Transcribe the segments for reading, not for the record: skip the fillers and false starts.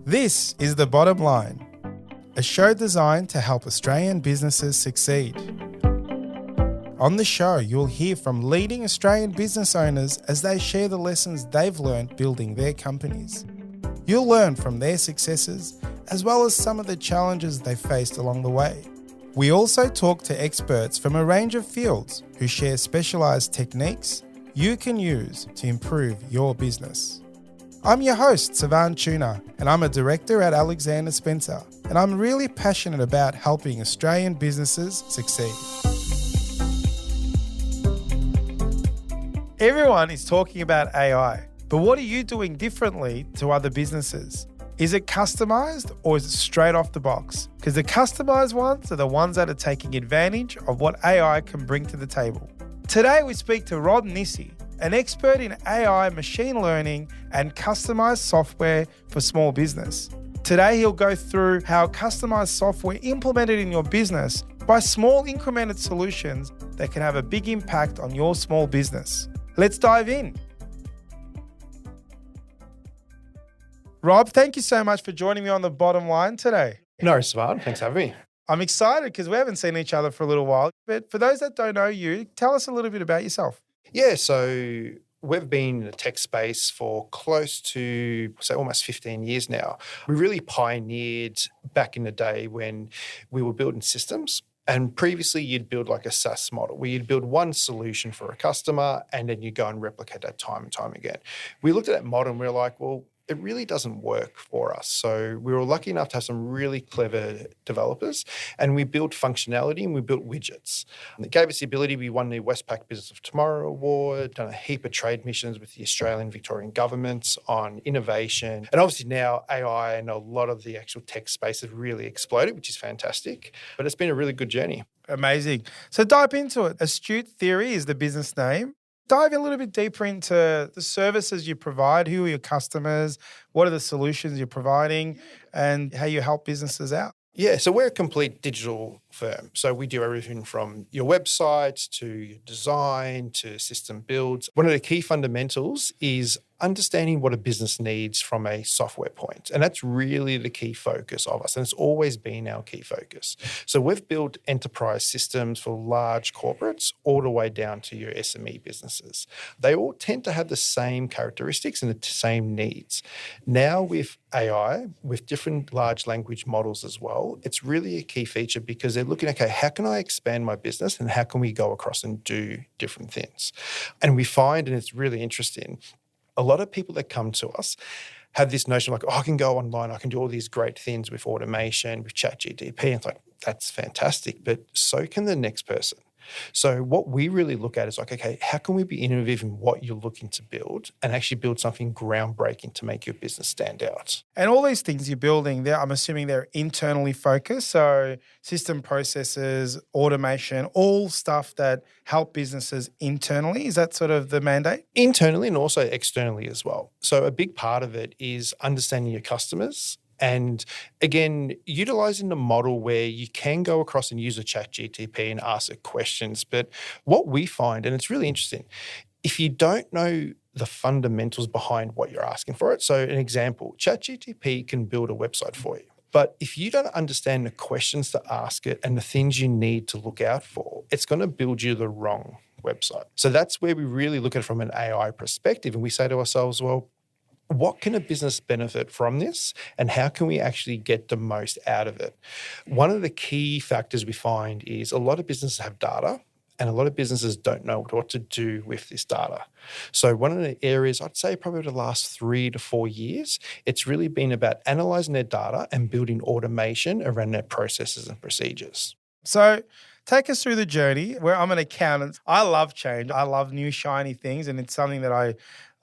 This is The Bottom Line, a show designed to help Australian businesses succeed. On the show, you'll hear from leading Australian business owners as they share the lessons they've learned building their companies. You'll learn from their successes as well as some of the challenges they faced along the way. We also talk to experts from a range of fields who share specialised techniques you can use to improve your business. I'm your host, Savan Tuna, and I'm a director at Alexander Spencer, and I'm really passionate about helping Australian businesses succeed. Everyone is talking about AI, but what are you doing differently to other businesses? Is it customised or is it straight off the box? Because the customised ones are the ones that are taking advantage of what AI can bring to the table. Today we speak to Rob Nisi, an expert in AI, machine learning, and customized software for small business. Today, he'll go through how customized software implemented in your business by small incremented solutions that can have a big impact on your small business. Let's dive in. Rob, thank you so much for joining me on The Bottom Line today. No, Savan. Thanks for having me. I'm excited because we haven't seen each other for a little while. But for those that don't know you, tell us a little bit about yourself. Yeah, so we've been in the tech space for close to, say, almost 15 years now. We really pioneered back in the day when we were building systems. And previously, you'd build like a SaaS model where you'd build one solution for a customer and then you go and replicate that time and time again. We looked at that model and we were like, well, it really doesn't work for us. So we were lucky enough to have some really clever developers and we built functionality and we built widgets. And it gave us the ability, we won the Westpac Business of Tomorrow Award, done a heap of trade missions with the Australian Victorian governments on innovation. And obviously now AI and a lot of the actual tech space have really exploded, which is fantastic. But it's been a really good journey. Amazing. So dive into it. Astute Theory is the business name. Dive a little bit deeper into the services you provide, who are your customers, what are the solutions you're providing, and how you help businesses out. Yeah, so we're a complete digital firm. So we do everything from your website to your design to system builds. One of the key fundamentals is understanding what a business needs from a software point. And that's really the key focus of us. And it's always been our key focus. So we've built enterprise systems for large corporates all the way down to your SME businesses. They all tend to have the same characteristics and the same needs. Now with AI, with different large language models as well, it's really a key feature because they're looking, okay, how can I expand my business and how can we go across and do different things? And we find, and it's really interesting, a lot of people that come to us have this notion like, oh, I can go online, I can do all these great things with automation, with ChatGPT. And it's like, that's fantastic, but so can the next person. So what we really look at is like, okay, how can we be innovative in what you're looking to build and actually build something groundbreaking to make your business stand out? And all these things you're building, I'm assuming they're internally focused. So system processes, automation, all stuff that help businesses internally. Is that sort of the mandate? Internally and also externally as well. So a big part of it is understanding your customers. And again, utilizing the model where you can go across and use a ChatGPT and ask it questions. But what we find, and it's really interesting, if you don't know the fundamentals behind what you're asking for it. So an example, ChatGPT can build a website for you. But if you don't understand the questions to ask it and the things you need to look out for, it's going to build you the wrong website. So that's where we really look at it from an AI perspective. And we say to ourselves, well, what can a business benefit from this and how can we actually get the most out of it? One of the key factors we find is a lot of businesses have data and a lot of businesses don't know what to do with this data. So one of the areas, I'd say probably the last 3 to 4 years, it's really been about analysing their data and building automation around their processes and procedures. So take us through the journey where I'm an accountant. I love change. I love new shiny things and it's something that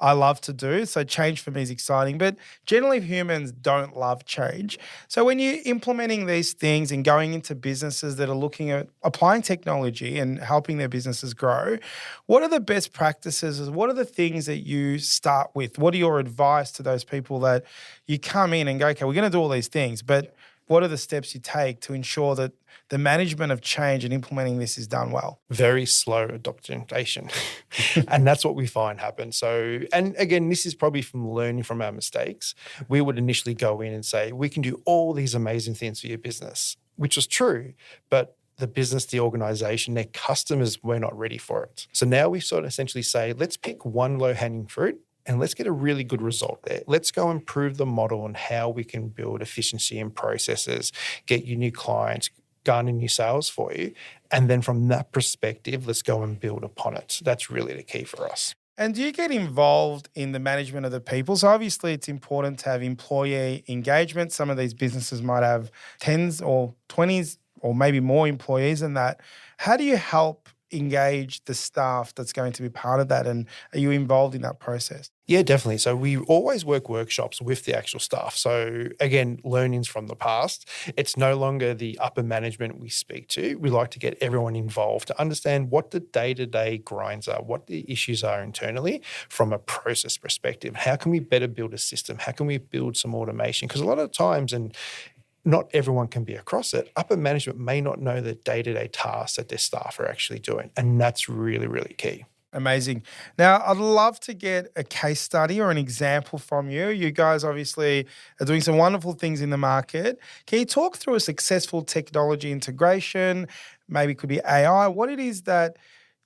I love to do. So change for me is exciting, but generally humans don't love change. So when you're implementing these things and going into businesses that are looking at applying technology and helping their businesses grow, what are the best practices? What are the things that you start with? What are your advice to those people that you come in and go, okay, we're going to do all these things, but what are the steps you take to ensure that the management of change and implementing this is done well? Very slow adaptation. And that's what we find happen. So, and again, this is probably from learning from our mistakes. We would initially go in and say, we can do all these amazing things for your business, which was true, but the business, the organization, their customers were not ready for it. So now we sort of essentially say, let's pick one low-hanging fruit and let's get a really good result there. Let's go improve the model on how we can build efficiency in processes, get you new clients, garner new sales for you. And then from that perspective, let's go and build upon it. That's really the key for us. And do you get involved in the management of the people? So obviously it's important to have employee engagement. Some of these businesses might have 10s or 20s or maybe more employees than that. How do you help engage the staff that's going to be part of that? And are you involved in that process? Yeah, definitely. So we always work workshops with the actual staff. So again, learnings from the past. It's no longer the upper management we speak to. We like to get everyone involved to understand what the day-to-day grinds are, what the issues are internally from a process perspective. How can we better build a system? How can we build some automation? Because a lot of times, and not everyone can be across it, upper management may not know the day-to-day tasks that their staff are actually doing. And that's really, really key. Amazing. Now, I'd love to get a case study or an example from you. You guys obviously are doing some wonderful things in the market. Can you talk through a successful technology integration? Maybe it could be AI. What it is that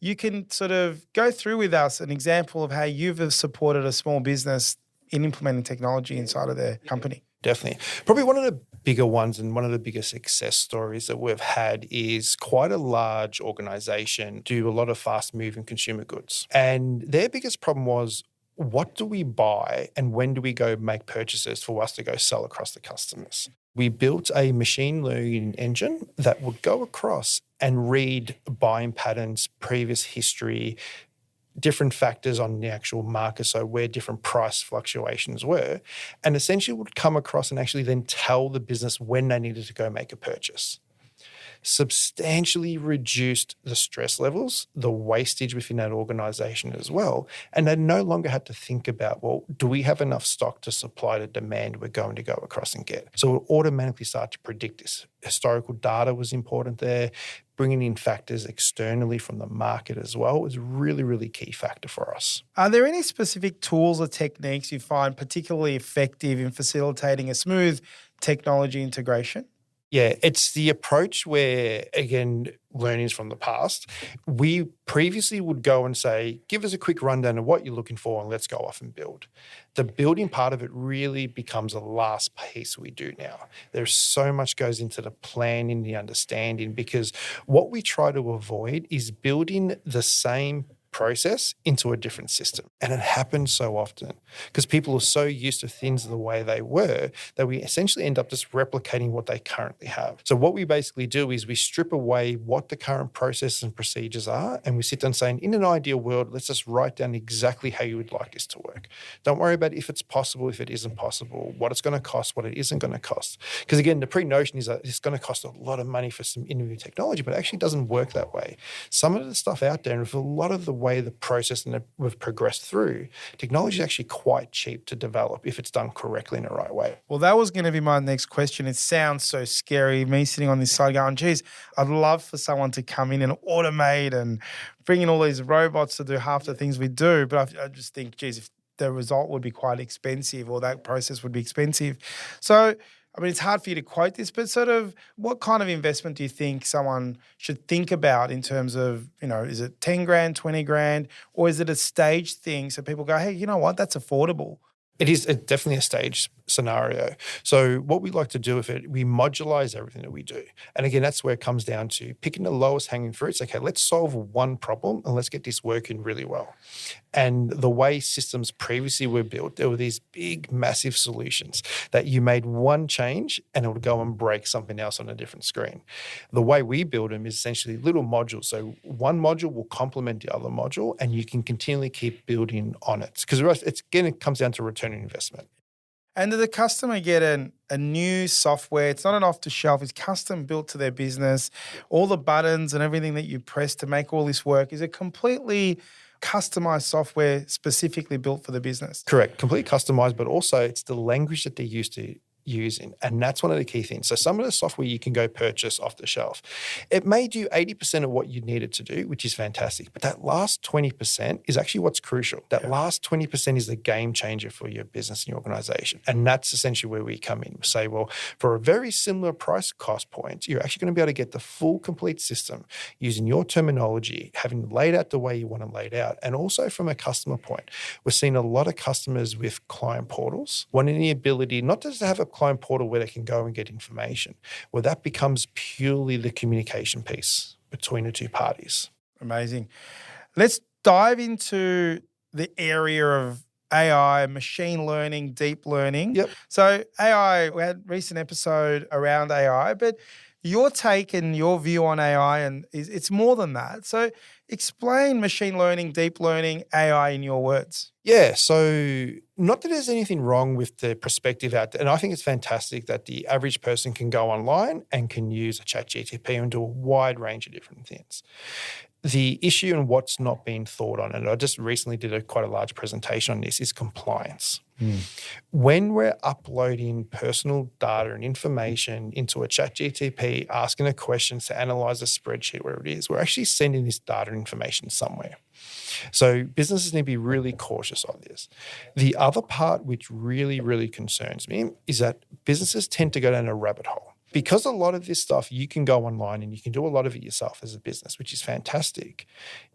you can sort of go through with us, an example of how you've supported a small business in implementing technology inside of their company? Definitely. Probably one of the bigger ones and one of the biggest success stories that we've had is quite a large organization do a lot of fast-moving consumer goods. And their biggest problem was, what do we buy and when do we go make purchases for us to go sell across the customers? We built a machine learning engine that would go across and read buying patterns, previous history, different factors on the actual market, so where different price fluctuations were, and essentially would come across and actually then tell the business when they needed to go make a purchase. Substantially reduced the stress levels, the wastage within that organization as well. And they no longer had to think about, well, do we have enough stock to supply the demand we're going to go across and get? So it automatically start to predict this. Historical data was important there. Bringing in factors externally from the market as well was a really, really key factor for us. Are there any specific tools or techniques you find particularly effective in facilitating a smooth technology integration? Yeah, it's the approach where, again, learnings from the past, we previously would go and say, give us a quick rundown of what you're looking for and let's go off and build. The building part of it really becomes a last piece we do now. There's so much goes into the planning, the understanding, because what we try to avoid is building the same process into a different system. And it happens so often because people are so used to things the way they were that we essentially end up just replicating what they currently have. So what we basically do is we strip away what the current processes and procedures are, and we sit down saying, in an ideal world, let's just write down exactly how you would like this to work. Don't worry about if it's possible, if it isn't possible, what it's going to cost, what it isn't going to cost. Because again, the pre-notion is that it's going to cost a lot of money for some innovative technology, but it actually doesn't work that way. Some of the stuff out there, and with a lot of the way the process and we've progressed through, technology is actually quite cheap to develop if it's done correctly in the right way. Well, that was going to be my next question. It sounds so scary, me sitting on this side going, geez, I'd love for someone to come in and automate and bring in all these robots to do half the things we do. But I just think, geez, if the result would be quite expensive or that process would be expensive. So I mean, it's hard for you to quote this, but sort of what kind of investment do you think someone should think about in terms of, is it 10 grand, 20 grand, or is it a stage thing so people go, hey, you know what, that's affordable? It is definitely a stage scenario. So what we like to do with it, we modularize everything that we do. And again, that's where it comes down to picking the lowest hanging fruits. Okay, let's solve one problem and let's get this working really well. And the way systems previously were built, there were these big, massive solutions that you made one change and it would go and break something else on a different screen. The way we build them is essentially little modules. So one module will complement the other module and you can continually keep building on it. Because it comes down to return on investment. And does the customer get a new software? It's not an off-the-shelf. It's custom built to their business. All the buttons and everything that you press to make all this work, is it completely customized software specifically built for the business? Correct. Completely customized, but also it's the language that they're used to using. And that's one of the key things. So some of the software you can go purchase off the shelf. It may do 80% of what you need it to do, which is fantastic. But that last 20% is actually what's crucial. That last 20% is the game changer for your business and your organization. And that's essentially where we come in. We say, well, for a very similar price cost point, you're actually going to be able to get the full complete system using your terminology, having it laid out the way you want to lay it out. And also from a customer point, we're seeing a lot of customers with client portals wanting the ability not just to have a client portal where they can go and get information, where that becomes purely the communication piece between the two parties. Amazing. Let's dive into the area of AI, machine learning, deep learning. Yep. So AI, we had a recent episode around AI, but your take and your view on AI, and it's more than that. So explain machine learning, deep learning, AI in your words. Yeah, so not that there's anything wrong with the perspective out there. And I think it's fantastic that the average person can go online and can use a ChatGPT and do a wide range of different things. The issue and what's not being thought on, and I just recently did quite a large presentation on this, is compliance. When we're uploading personal data and information into a ChatGPT, asking a question to analyze a spreadsheet, wherever it is, we're actually sending this data and information somewhere. So businesses need to be really cautious of this. The other part which really, really concerns me is that businesses tend to go down a rabbit hole. Because a lot of this stuff, you can go online and you can do a lot of it yourself as a business, which is fantastic.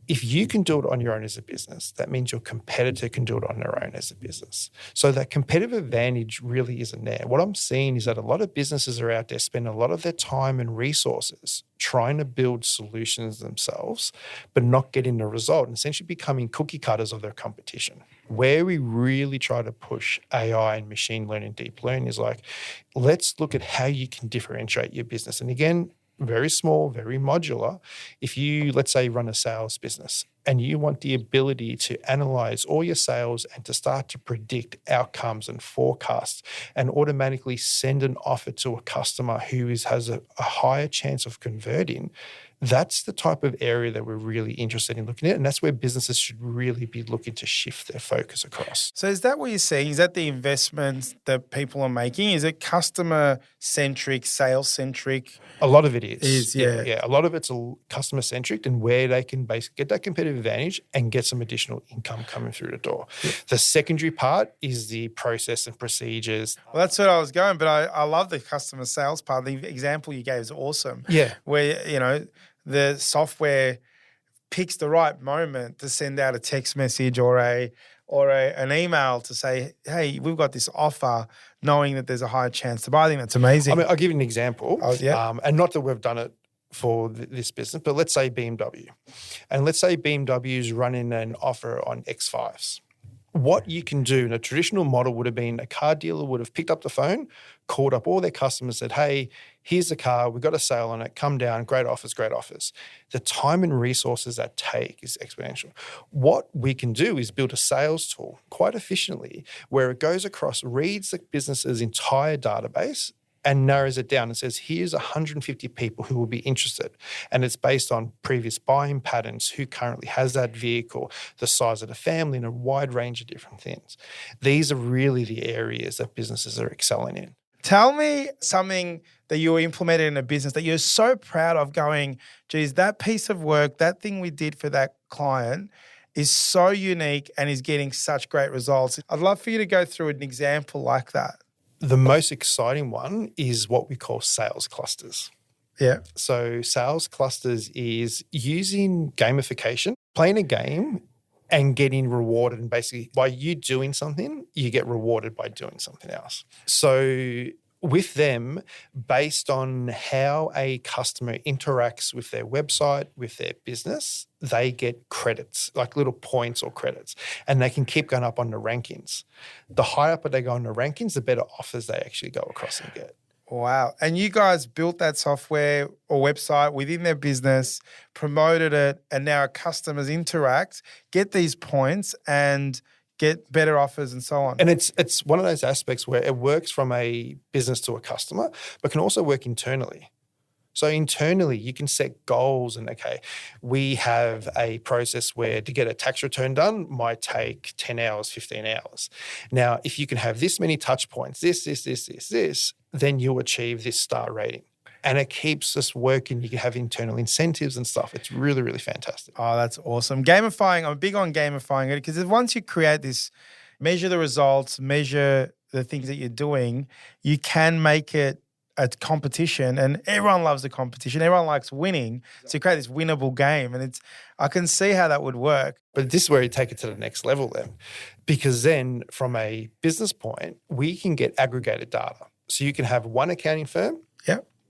If you can do it on your own as a business, that means your competitor can do it on their own as a business. So that competitive advantage really isn't there. What I'm seeing is that a lot of businesses are out there spending a lot of their time and resources trying to build solutions themselves, but not getting the result and essentially becoming cookie cutters of their competition. Where we really try to push AI and machine learning, deep learning is like, let's look at how you can differentiate your business. And again, very small, very modular. If you, let's say, run a sales business and you want the ability to analyze all your sales and to start to predict outcomes and forecasts and automatically send an offer to a customer who has a higher chance of converting, that's the type of area that we're really interested in looking at. And that's where businesses should really be looking to shift their focus across. So is that what you're saying? Is that the investments that people are making? Is it customer-centric, sales-centric? A lot of it is. Yeah. A lot of it's customer-centric and where they can basically get that competitive advantage and get some additional income coming through the door. Yeah. The secondary part is the process and procedures. Well, that's where I was going, but I love the customer sales part. The example you gave is awesome. Yeah. Where, the software picks the right moment to send out a text message or an email to say, hey, we've got this offer, knowing that there's a higher chance to buy. I think that's amazing. I mean, I'll give you an example. Yeah. And not that we've done it for this business, but let's say BMW. And let's say BMW is running an offer on X5s. What you can do in a traditional model would have been a car dealer would have picked up the phone, called up all their customers, said, hey, here's the car, we've got a sale on it, come down, great offers, great offers. The time and resources that take is exponential. What we can do is build a sales tool quite efficiently where it goes across, reads the business's entire database and narrows it down and says, here's 150 people who will be interested. And it's based on previous buying patterns, who currently has that vehicle, the size of the family, and a wide range of different things. These are really the areas that businesses are excelling in. Tell me something that you implemented in a business that you're so proud of going, geez, that piece of work, that thing we did for that client is so unique and is getting such great results. I'd love for you to go through an example like that. The most exciting one is what we call sales clusters. Yeah. So sales clusters is using gamification, playing a game and getting rewarded. And basically by you doing something, you get rewarded by doing something else. So with them, based on how a customer interacts with their website, with their business, they get credits, like little points or credits, and they can keep going up on the rankings. The higher up they go on the rankings, the better offers they actually go across and get. Wow. And you guys built that software or website within their business, promoted it, and now customers interact, get these points and get better offers and so on. And it's one of those aspects where it works from a business to a customer, but can also work internally. So internally, you can set goals and, okay, we have a process where to get a tax return done might take 10 hours, 15 hours. Now, if you can have this many touch points, this, then you'll achieve this star rating. And it keeps us working. You can have internal incentives and stuff. It's really, really fantastic. Oh, that's awesome. Gamifying, I'm big on gamifying it because once you create this, measure the results, measure the things that you're doing, you can make it a competition, and everyone loves the competition. Everyone likes winning. So you create this winnable game, and I can see how that would work. But this is where you take it to the next level then, because then from a business point, we can get aggregated data. So you can have one accounting firm,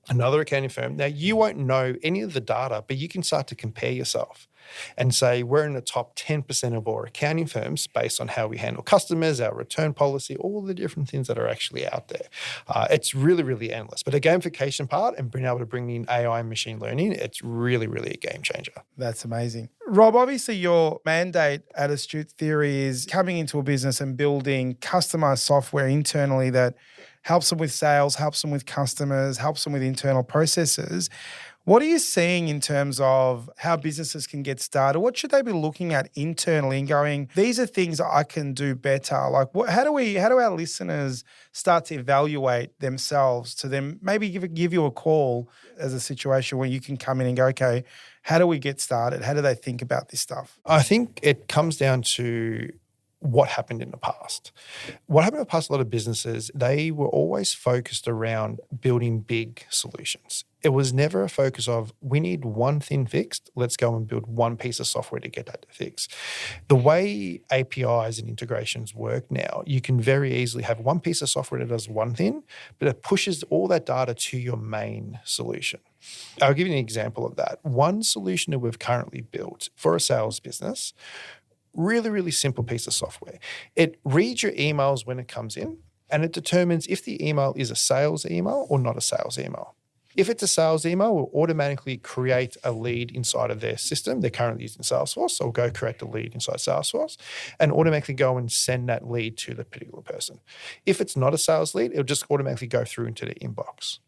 another accounting firm. Now, you won't know any of the data, but you can start to compare yourself and say, we're in the top 10% of our accounting firms based on how we handle customers, our return policy, all the different things that are actually out there. It's really, really endless. But the gamification part and being able to bring in AI and machine learning, it's really, really a game changer. That's amazing. Rob, obviously your mandate at Astute Theory is coming into a business and building customized software internally that helps them with sales, helps them with customers, helps them with internal processes. What are you seeing in terms of how businesses can get started? What should they be looking at internally and going, these are things that I can do better? Like, how do our listeners start to evaluate themselves to them, maybe give you a call as a situation where you can come in and go, okay, how do we get started? How do they think about this stuff? I think it comes down to what happened in the past. What happened in the past, a lot of businesses, they were always focused around building big solutions. It was never a focus of, we need one thing fixed, let's go and build one piece of software to get that fixed. The way APIs and integrations work now, you can very easily have one piece of software that does one thing, but it pushes all that data to your main solution. I'll give you an example of that. One solution that we've currently built for a sales business, really, really simple piece of software. It reads your emails when it comes in, and it determines if the email is a sales email or not a sales email. If it's a sales email, we'll automatically create a lead inside of their system. They're currently using Salesforce, so we'll go create the lead inside Salesforce and automatically go and send that lead to the particular person. If it's not a sales lead, it'll just automatically go through into the inbox.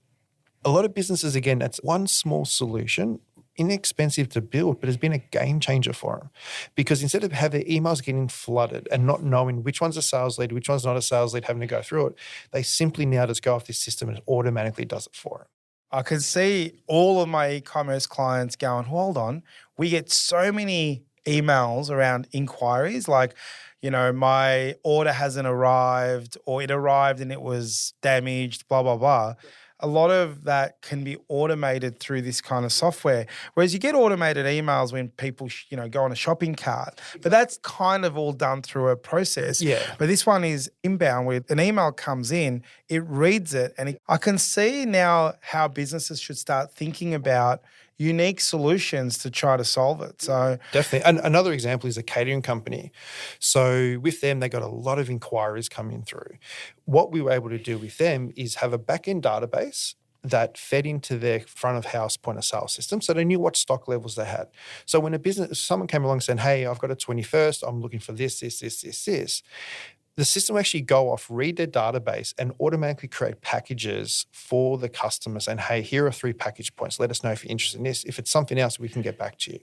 A lot of businesses, again, that's one small solution, inexpensive to build, but has been a game changer for them. Because instead of having emails getting flooded and not knowing which one's a sales lead, which one's not a sales lead, having to go through it, they simply now just go off this system and it automatically does it for them. I can see all of my e-commerce clients going, hold on, we get so many emails around inquiries like, my order hasn't arrived or it arrived and it was damaged, blah, blah, blah. A lot of that can be automated through this kind of software. Whereas you get automated emails when people, go on a shopping cart, but that's kind of all done through a process. Yeah. But this one is inbound where an email comes in, it reads it, and I can see now how businesses should start thinking about unique solutions to try to solve it. So definitely. And another example is a catering company. So with them, they got a lot of inquiries coming through. What we were able to do with them is have a back-end database that fed into their front of house point of sale system. So they knew what stock levels they had. So when someone came along saying, hey, I've got a 21st, I'm looking for this, the system will actually go off, read their database, and automatically create packages for the customer saying, hey, here are 3 package points. Let us know if you're interested in this. If it's something else, we can get back to you.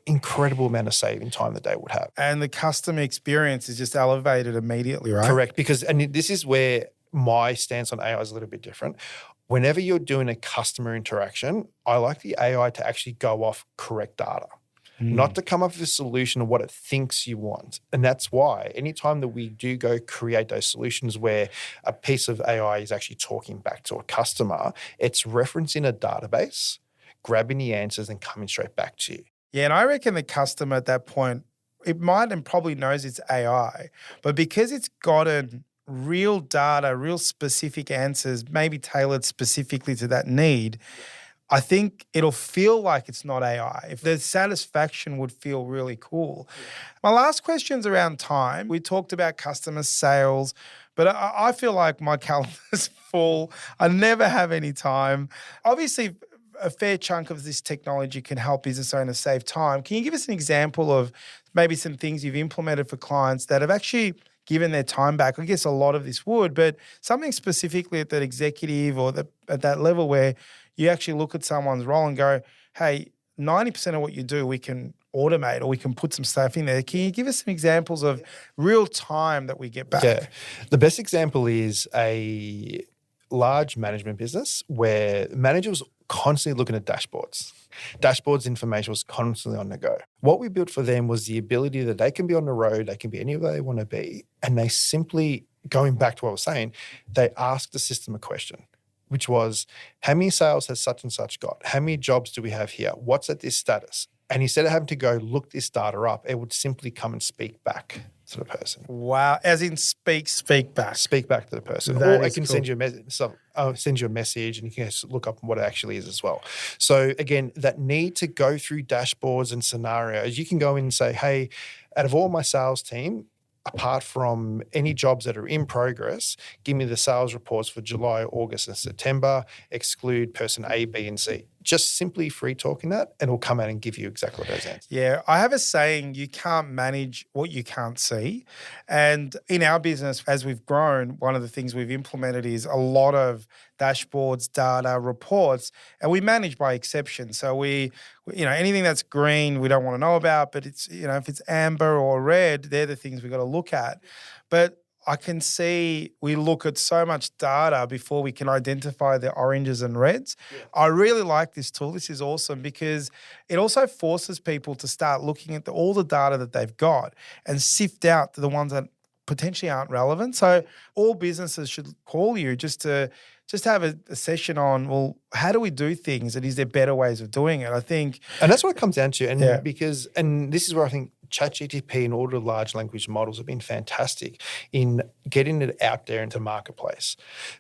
Incredible amount of saving time that they would have. And the customer experience is just elevated immediately, right? Correct. And this is where my stance on AI is a little bit different. Whenever you're doing a customer interaction, I like the AI to actually go off correct data. Not to come up with a solution of what it thinks you want. And that's why anytime that we do go create those solutions where a piece of AI is actually talking back to a customer, it's referencing a database, grabbing the answers and coming straight back to you. Yeah, and I reckon the customer at that point, it might and probably knows it's AI, but because it's gotten real data, real specific answers, maybe tailored specifically to that need, I think it'll feel like it's not AI. If the satisfaction would feel really cool. My last question's around time. We talked about customer sales, but I feel like my calendar's full. I never have any time. Obviously, a fair chunk of this technology can help business owners save time. Can you give us an example of maybe some things you've implemented for clients that have actually given their time back. I guess a lot of this would, but something specifically at that executive or at that level where you actually look at someone's role and go, hey, 90% of what you do, we can automate or we can put some stuff in there. Can you give us some examples of real time that we get back? Yeah. The best example is a large management business where the manager was constantly looking at dashboards. Dashboards information was constantly on the go. What we built for them was the ability that they can be on the road, they can be anywhere they want to be, and they simply, going back to what I was saying, they asked the system a question, which was, how many sales has such and such got? How many jobs do we have here? What's at this status? And instead of having to go look this data up, it would simply come and speak back to the person. Wow. As in speak back. Speak back to the person. That Or I is can cool. send you a message. So I'll send you a message and you can just look up what it actually is as well. So again, that need to go through dashboards and scenarios, you can go in and say, hey, out of all my sales team, apart from any jobs that are in progress, give me the sales reports for July, August, and September, exclude person A, B, and C. Just simply free talking that, and it'll come out and give you exactly what those answers. Yeah, I have a saying, you can't manage what you can't see. And in our business, as we've grown, one of the things we've implemented is a lot of dashboards, data, reports, and we manage by exception. So we anything that's green, we don't want to know about, but it's, if it's amber or red, they're the things we've got to look at. But I can see we look at so much data before we can identify the oranges and reds. Yeah. I really like this tool. This is awesome because it also forces people to start looking at all the data that they've got and sift out the ones that potentially aren't relevant. So all businesses should call you just to have a session on, well, how do we do things? And is there better ways of doing it? I think. And that's what it comes down to. And and this is where I think ChatGPT and all the large language models have been fantastic in getting it out there into the marketplace.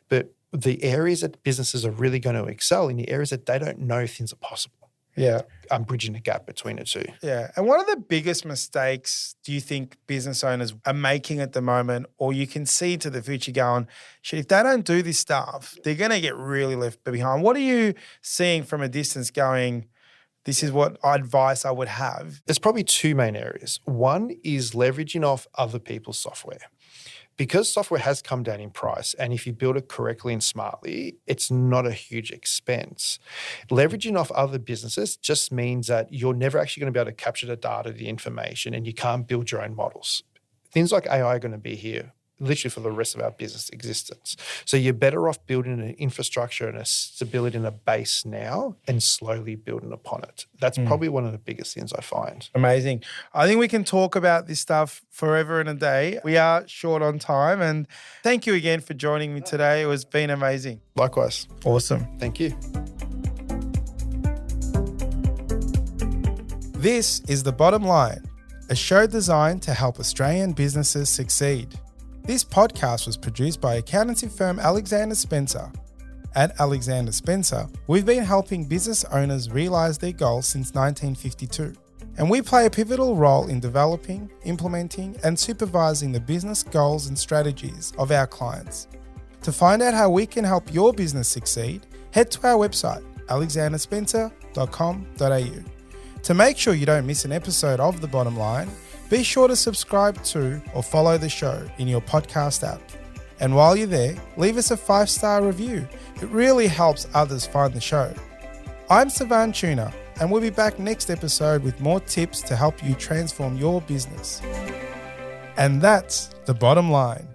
But the areas that businesses are really going to excel in the areas that they don't know things are possible. Yeah. I'm bridging the gap between the two. Yeah. And what are the biggest mistakes do you think business owners are making at the moment, or you can see to the future going, shit, if they don't do this stuff, they're going to get really left behind? What are you seeing from a distance going, this is what advice I would have? There's probably two main areas. One is leveraging off other people's software. Because software has come down in price, and if you build it correctly and smartly, it's not a huge expense. Leveraging off other businesses just means that you're never actually going to be able to capture the data, the information, and you can't build your own models. Things like AI are going to be here literally for the rest of our business existence. So you're better off building an infrastructure and a stability and a base now and slowly building upon it. That's probably one of the biggest things I find. Amazing. I think we can talk about this stuff forever and a day. We are short on time, and thank you again for joining me today. It has been amazing. Likewise. Awesome. Thank you. This is The Bottom Line, a show designed to help Australian businesses succeed. This podcast was produced by accountancy firm Alexander Spencer. At Alexander Spencer, we've been helping business owners realise their goals since 1952, and we play a pivotal role in developing, implementing, and supervising the business goals and strategies of our clients. To find out how we can help your business succeed, head to our website, alexanderspencer.com.au. To make sure you don't miss an episode of The Bottom Line, be sure to subscribe to or follow the show in your podcast app. And while you're there, leave us a 5-star review. It really helps others find the show. I'm Savan Tuna, and we'll be back next episode with more tips to help you transform your business. And that's The Bottom Line.